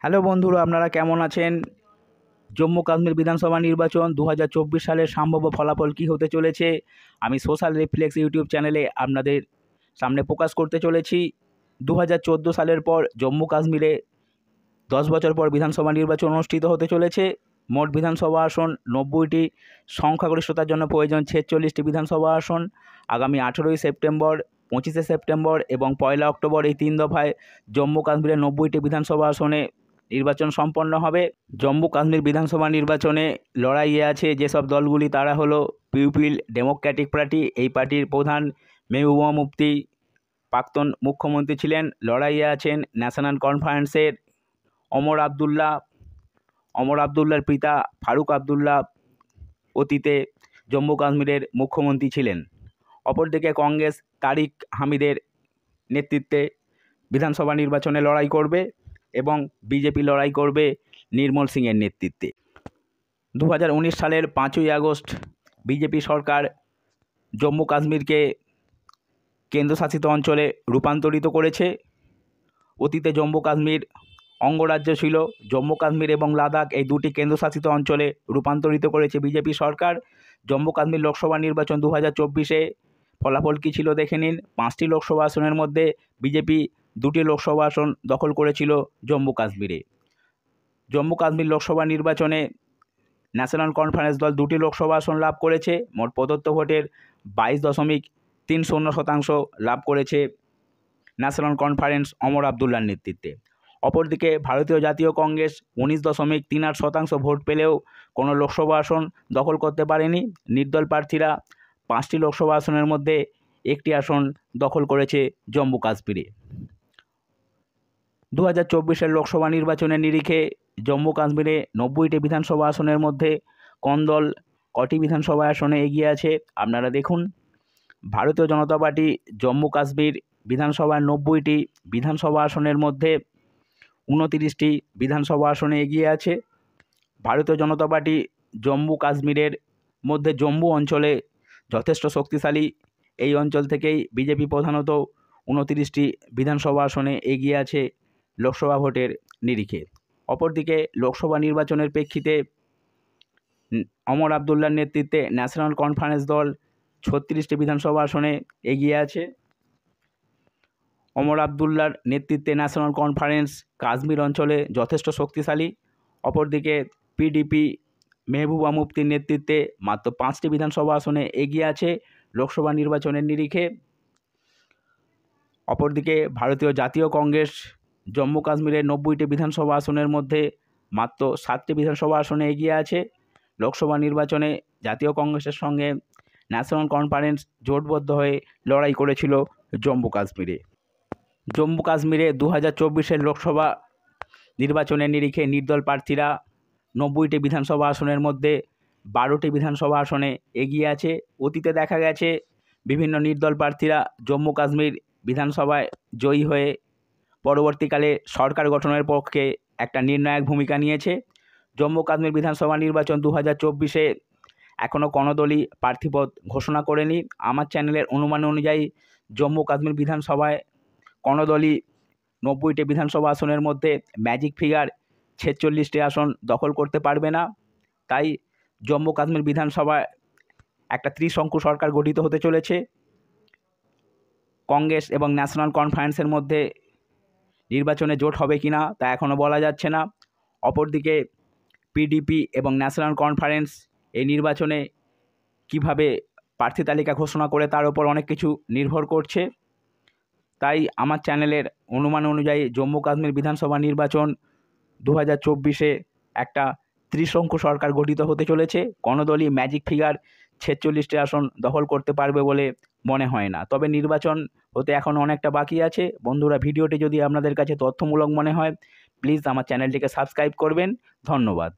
Hello বন্ধুরা, আপনারা কেমন আছেন? জম্মু কাশ্মীর বিধানসভা নির্বাচন 2024 সালের সম্ভাব্য ফলাফল কী হতে চলেছে আমি সোশ্যাল রিফ্লেক্স ইউটিউব চ্যানেলে আপনাদের সামনে প্রকাশ করতে চলেছি। 2014 সালের পর জম্মু কাশ্মীরে 10 বছর পর বিধানসভা নির্বাচন অনুষ্ঠিত হতে চলেছে। মোট বিধানসভা আসন 90টি, সংখ্যাগরিষ্ঠতার জন্য প্রয়োজন 46টি বিধানসভা আসন। আগামী 18ই সেপ্টেম্বর, 25শে সেপ্টেম্বর এবং 1 অক্টোবর এই 3 দফায় জম্মু কাশ্মীরের 90টি বিধানসভা আসনে নির্বাচন সম্পন্ন হবে। জম্মু কাশ্মীর বিধানসভা নির্বাচনে লড়াইয়ে আছে যেসব দলগুলি, তারা হলো পিপল ডেমোক্রেটিক পার্টি। এই পার্টির প্রধান মেহবুবা মুফতি প্রাক্তন মুখ্যমন্ত্রী ছিলেন। লড়াইয়ে আছেন ন্যাশনাল কনফারেন্সের অমর আবদুল্লার পিতা ফারুক আবদুল্লাহ অতীতে জম্মু কাশ্মীরের মুখ্যমন্ত্রী ছিলেন। অপরদিকে কংগ্রেস তারিক হামিদের নেতৃত্বে বিধানসভা নির্বাচনে লড়াই করবে এবং বিজেপি লড়াই করবে নির্মল সিংয়ের নেতৃত্বে। 2019 সালের 5ই আগস্ট বিজেপি সরকার জম্মু কাশ্মীরকে কেন্দ্রশাসিত অঞ্চলে রূপান্তরিত করেছে। অতীতে জম্মু কাশ্মীর অঙ্গরাজ্য ছিল। জম্মু কাশ্মীর এবং লাদাখ এই দুটি কেন্দ্রশাসিত অঞ্চলে রূপান্তরিত করেছে বিজেপি সরকার। জম্মু কাশ্মীর লোকসভা নির্বাচন 2024-এ ফলাফল কী ছিল দেখে নিন। 5টি লোকসভা আসনের মধ্যে বিজেপি 2টি লোকসভা আসন দখল করেছিল জম্মু কাশ্মীরে। জম্মু কাশ্মীর লোকসভা নির্বাচনে ন্যাশনাল কনফারেন্স দল 2টি লোকসভা আসন লাভ করেছে। মোট প্রদত্ত ভোটের 22.30% লাভ করেছে ন্যাশনাল কনফারেন্স অমর আবদুল্লার নেতৃত্বে। অপরদিকে ভারতীয় জাতীয় কংগ্রেস 19.38% ভোট পেলেও কোনো লোকসভা আসন দখল করতে পারেনি। নির্দল প্রার্থীরা 5টি লোকসভা আসনের মধ্যে একটি আসন দখল করেছে জম্মু কাশ্মীরে। 2024-এর লোকসভা নির্বাচনের নিরিখে জম্মু কাশ্মীরে 90টি বিধানসভা আসনের মধ্যে কোন দল কটি বিধানসভা আসনে এগিয়ে আছে আপনারা দেখুন। ভারতীয় জনতা পার্টি জম্মু কাশ্মীর বিধানসভার 90টি বিধানসভা আসনের মধ্যে 29টি বিধানসভা আসনে এগিয়ে আছে। ভারতীয় জনতা পার্টি জম্মু কাশ্মীরের মধ্যে জম্মু অঞ্চলে যথেষ্ট শক্তিশালী। এই অঞ্চল থেকেই বিজেপি প্রধানত 29টি বিধানসভা আসনে এগিয়ে আছে লোকসভা ভোটের নিরিখে। অপরদিকে লোকসভা নির্বাচনের প্রেক্ষিতে অমর আবদুল্লার নেতৃত্বে ন্যাশনাল কনফারেন্স দল 36টি বিধানসভা আসনে এগিয়ে আছে। অমর আবদুল্লার নেতৃত্বে ন্যাশনাল কনফারেন্স কাশ্মীর অঞ্চলে যথেষ্ট শক্তিশালী। অপরদিকে পিডিপি মেহবুবা মুফতির নেতৃত্বে মাত্র 5টি বিধানসভা আসনে এগিয়ে আছে লোকসভা নির্বাচনের নিরিখে। অপরদিকে ভারতীয় জাতীয় কংগ্রেস জম্মু কাশ্মীরের 90টি বিধানসভা আসনের মধ্যে মাত্র 7টি বিধানসভা আসনে এগিয়ে আছে। লোকসভা নির্বাচনে জাতীয় কংগ্রেসের সঙ্গে ন্যাশনাল কনফারেন্স জোটবদ্ধ হয়ে লড়াই করেছিল জম্মু কাশ্মীরে। জম্মু কাশ্মীরে 2024-এর লোকসভা নির্বাচনের নিরিখে নির্দল প্রার্থীরা 90টি বিধানসভা আসনের মধ্যে 12টি বিধানসভা আসনে এগিয়ে আছে। অতীতে দেখা গেছে বিভিন্ন নির্দল প্রার্থীরা জম্মু কাশ্মীর বিধানসভায় জয়ী হয়ে পরবর্তীকালে সরকার গঠনের পক্ষে একটা নির্ণায়ক ভূমিকা নিয়েছে। জম্মু কাশ্মীর বিধানসভা নির্বাচন 2024-এ এখনও কোনো দলই প্রার্থীপদ ঘোষণা করেনি। আমার চ্যানেলের অনুমান অনুযায়ী জম্মু কাশ্মীর বিধানসভায় কোনো দলই 90টি বিধানসভা আসনের মধ্যে ম্যাজিক ফিগার 46টি আসন দখল করতে পারবে না। তাই জম্মু কাশ্মীর বিধানসভায় একটা ত্রিশঙ্কু সরকার গঠিত হতে চলেছে। কংগ্রেস এবং ন্যাশনাল কনফারেন্সের মধ্যে নির্বাচনে জোট হবে কি না তা এখনও বলা যাচ্ছে না। অপরদিকে পিডিপি এবং ন্যাশনাল কনফারেন্স এই নির্বাচনে কিভাবে প্রার্থী তালিকা ঘোষণা করে তার উপর অনেক কিছু নির্ভর করছে। তাই আমার চ্যানেলের অনুমান অনুযায়ী জম্মু কাশ্মীর বিধানসভা নির্বাচন 2024-এ একটা ত্রিশঙ্কু সরকার গঠিত হতে চলেছে। কোনো দলই ম্যাজিক ফিগার 46টি আসন দখল করতে পারবে বলে মনে হয় না। তবে নির্বাচন হতে এখন অনেকটা বাকি আছে। বন্ধুরা, ভিডিওটি যদি আপনাদের কাছে তথ্যমূলক মনে হয় প্লিজ আমার চ্যানেলটিকে সাবস্ক্রাইব করবেন। ধন্যবাদ।